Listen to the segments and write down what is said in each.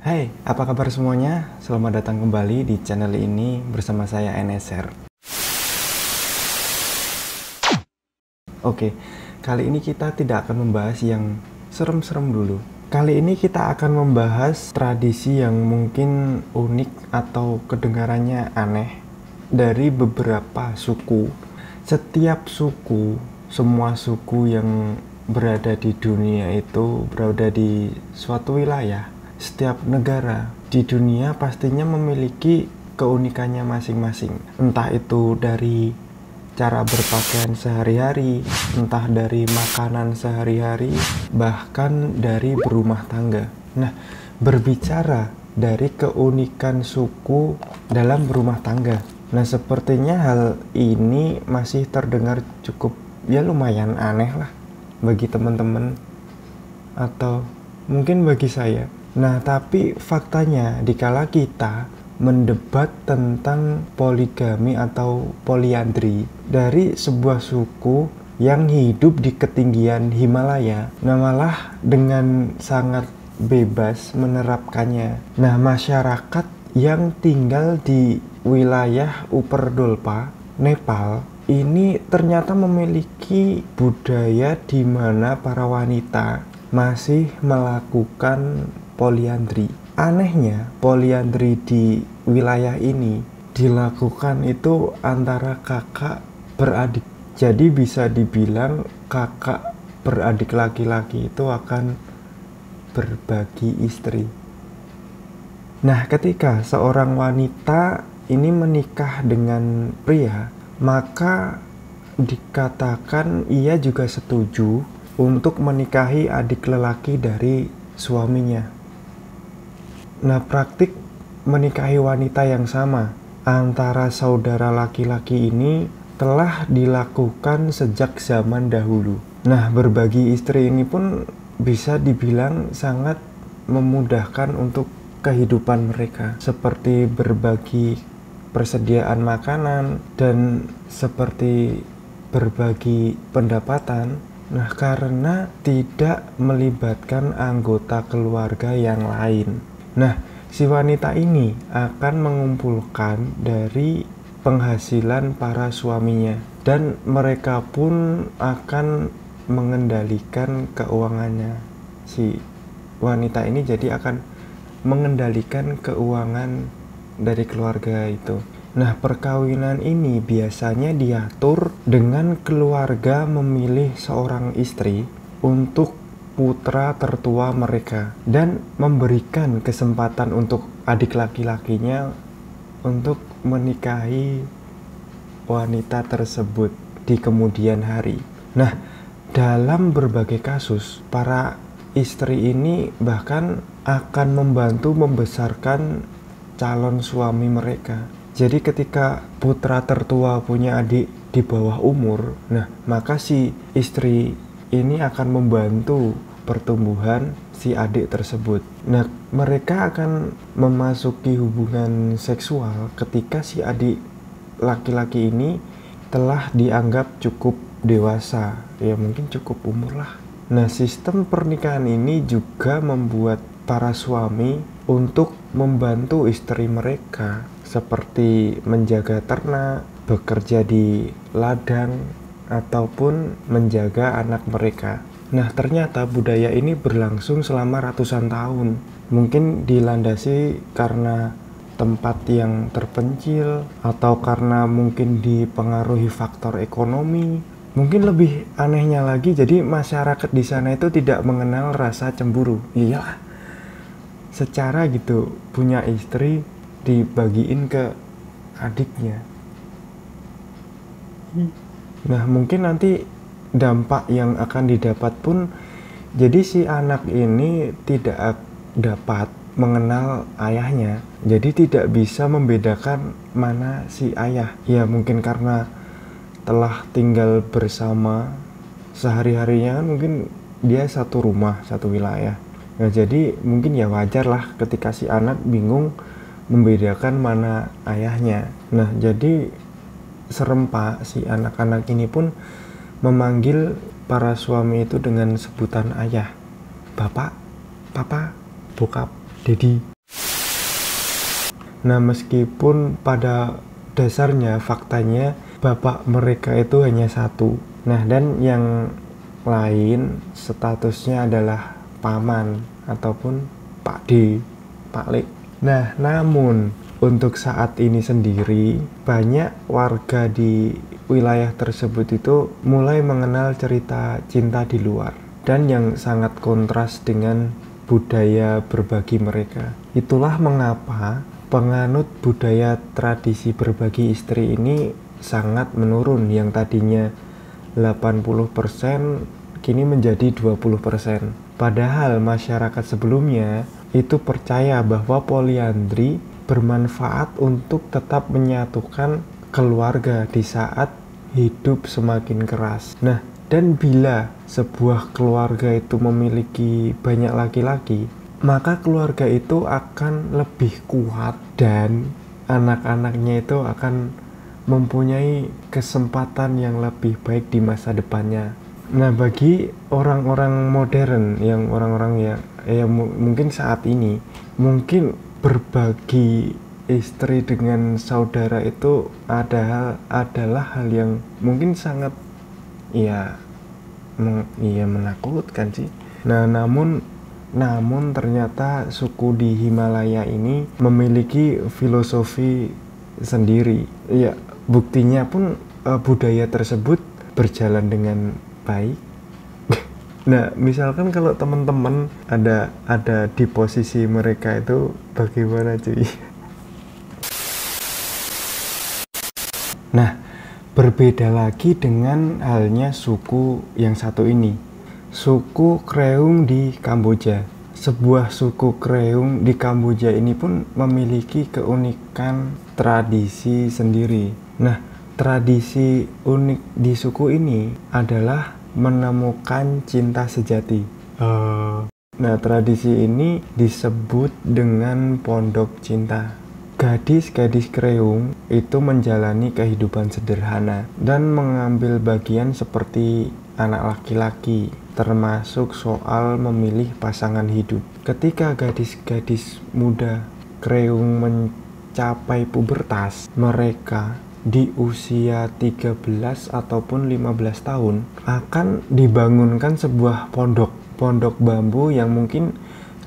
Hai, apa kabar semuanya? Selamat datang kembali di channel ini bersama saya NSR. Oke, kali ini kita tidak akan membahas yang serem-serem dulu. Kali ini kita akan membahas tradisi yang mungkin unik atau kedengarannya aneh dari beberapa suku. Setiap suku, semua suku yang berada di dunia itu berada di suatu wilayah. Setiap negara di dunia pastinya memiliki keunikannya masing-masing. Entah itu dari cara berpakaian sehari-hari, entah dari makanan sehari-hari, bahkan dari berumah tangga. Nah, berbicara dari keunikan suku dalam berumah tangga. Nah, sepertinya hal ini masih terdengar cukup lumayan aneh lah bagi teman-teman atau mungkin bagi saya. Nah, tapi faktanya dikala kita mendebat tentang poligami atau poliandri dari sebuah suku yang hidup di ketinggian Himalaya, nah malah dengan sangat bebas menerapkannya. Nah, masyarakat yang tinggal di wilayah Uperdolpa, Nepal, ini ternyata memiliki budaya di mana para wanita masih melakukan poliandri. Anehnya, poliandri di wilayah ini dilakukan itu antara kakak beradik. Jadi bisa dibilang kakak beradik laki-laki itu akan berbagi istri. Nah, ketika seorang wanita ini menikah dengan pria, maka dikatakan ia juga setuju untuk menikahi adik lelaki dari suaminya. Nah, praktik menikahi wanita yang sama antara saudara laki-laki ini telah dilakukan sejak zaman dahulu. Nah, berbagi istri ini pun bisa dibilang sangat memudahkan untuk kehidupan mereka, seperti berbagi persediaan makanan dan seperti berbagi pendapatan. Nah, karena tidak melibatkan anggota keluarga yang lain. Nah, si wanita ini akan mengumpulkan dari penghasilan para suaminya dan mereka pun akan mengendalikan keuangannya. Si wanita ini jadi akan mengendalikan keuangan dari keluarga itu. Nah, perkawinan ini biasanya diatur dengan keluarga memilih seorang istri untuk putra tertua mereka dan memberikan kesempatan untuk adik laki-lakinya untuk menikahi wanita tersebut di kemudian hari. Nah, dalam berbagai kasus, para istri ini bahkan akan membantu membesarkan calon suami mereka. Jadi ketika putra tertua punya adik di bawah umur, nah maka si istri ini akan membantu pertumbuhan si adik tersebut. Nah, mereka akan memasuki hubungan seksual ketika si adik laki-laki ini telah dianggap cukup dewasa, ya mungkin cukup umur lah. Nah, sistem pernikahan ini juga membuat para suami untuk membantu istri mereka seperti menjaga ternak, bekerja di ladang, ataupun menjaga anak mereka. Nah, ternyata budaya ini berlangsung selama ratusan tahun. Mungkin dilandasi karena tempat yang terpencil atau karena mungkin dipengaruhi faktor ekonomi. Mungkin lebih anehnya lagi, jadi masyarakat di sana itu tidak mengenal rasa cemburu. Iya, secara gitu punya istri dibagiin ke adiknya. Nah, mungkin nanti dampak yang akan didapat pun jadi si anak ini tidak dapat mengenal ayahnya. Jadi tidak bisa membedakan mana si ayah. Ya mungkin karena telah tinggal bersama sehari-harinya kan, mungkin dia satu rumah, satu wilayah. Nah, jadi mungkin ya wajar lah ketika si anak bingung membedakan mana ayahnya. Nah, jadi serempak si anak-anak ini pun memanggil para suami itu dengan sebutan ayah, bapak, papa, bokap, dedi. Nah, meskipun pada dasarnya faktanya bapak mereka itu hanya satu. Nah, dan yang lain statusnya adalah paman ataupun Pak D, Pak Lek. Nah, namun untuk saat ini sendiri banyak warga di wilayah tersebut itu mulai mengenal cerita cinta di luar, dan yang sangat kontras dengan budaya berbagi mereka. Itulah mengapa penganut budaya tradisi berbagi istri ini sangat menurun, yang tadinya 80% kini menjadi 20%. Padahal masyarakat sebelumnya itu percaya bahwa poliandri bermanfaat untuk tetap menyatukan keluarga di saat hidup semakin keras. Nah, dan bila sebuah keluarga itu memiliki banyak laki-laki, maka keluarga itu akan lebih kuat dan anak-anaknya itu akan mempunyai kesempatan yang lebih baik di masa depannya. Nah, bagi orang-orang modern, yang orang-orang yang mungkin saat ini, mungkin berbagi istri dengan saudara itu adalah hal yang mungkin sangat menakutkan sih. Nah, namun ternyata suku di Himalaya ini memiliki filosofi sendiri. Ya, buktinya pun budaya tersebut berjalan dengan baik. Nah, misalkan kalau teman-teman ada di posisi mereka itu, bagaimana cuy? Nah, berbeda lagi dengan halnya suku yang satu ini, suku Kreung di Kamboja. Sebuah suku Kreung di Kamboja ini pun memiliki keunikan tradisi sendiri. Nah, tradisi unik di suku ini adalah menemukan cinta sejati. Nah, tradisi ini disebut dengan pondok cinta. Gadis-gadis Kreung itu menjalani kehidupan sederhana dan mengambil bagian seperti anak laki-laki, termasuk soal memilih pasangan hidup. Ketika gadis-gadis muda Kreung mencapai pubertas, mereka di usia 13 ataupun 15 tahun akan dibangunkan sebuah pondok bambu yang mungkin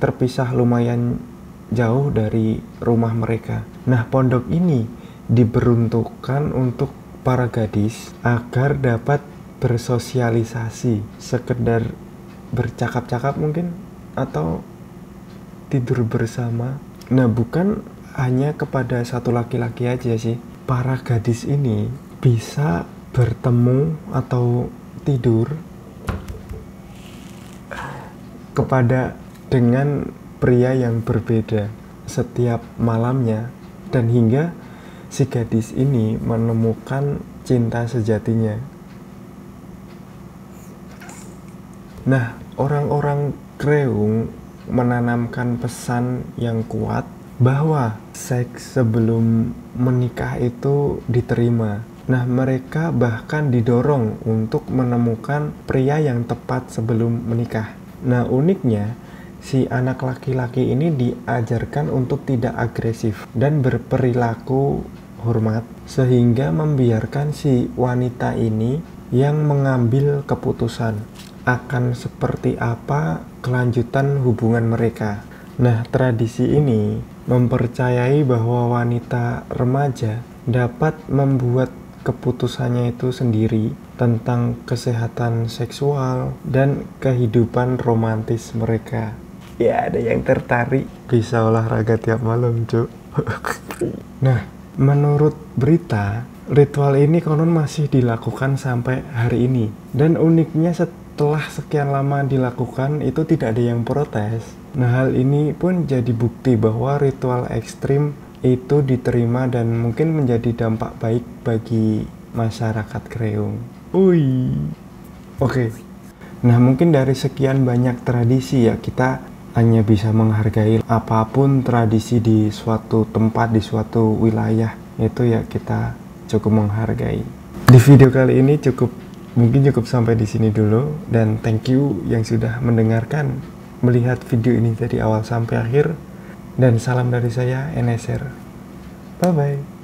terpisah lumayan jauh dari rumah mereka. Nah, pondok ini diperuntukkan untuk para gadis agar dapat bersosialisasi, sekedar bercakap-cakap mungkin, atau tidur bersama. Nah, bukan hanya kepada satu laki-laki aja sih. Para gadis ini bisa bertemu atau tidur dengan pria yang berbeda setiap malamnya, dan hingga si gadis ini menemukan cinta sejatinya. Nah, orang-orang Kreung menanamkan pesan yang kuat bahwa seks sebelum menikah itu diterima. Nah, mereka bahkan didorong untuk menemukan pria yang tepat sebelum menikah. Nah, uniknya si anak laki-laki ini diajarkan untuk tidak agresif dan berperilaku hormat, sehingga membiarkan si wanita ini yang mengambil keputusan akan seperti apa kelanjutan hubungan mereka. Nah, tradisi ini mempercayai bahwa wanita remaja dapat membuat keputusannya itu sendiri tentang kesehatan seksual dan kehidupan romantis mereka. Ya, ada yang tertarik bisa olahraga tiap malam, Cuk. Nah, menurut berita, ritual ini konon masih dilakukan sampai hari ini. Dan uniknya setelah sekian lama dilakukan, itu tidak ada yang protes. Nah, hal ini pun jadi bukti bahwa ritual ekstrim itu diterima dan mungkin menjadi dampak baik bagi masyarakat Kreung. Oke. Nah, mungkin dari sekian banyak tradisi ya, kita hanya bisa menghargai apapun tradisi di suatu tempat, di suatu wilayah, itu ya kita cukup menghargai. Di video kali ini mungkin cukup sampai di sini dulu, dan thank you yang sudah melihat video ini dari awal sampai akhir, dan salam dari saya, NSR. Bye-bye.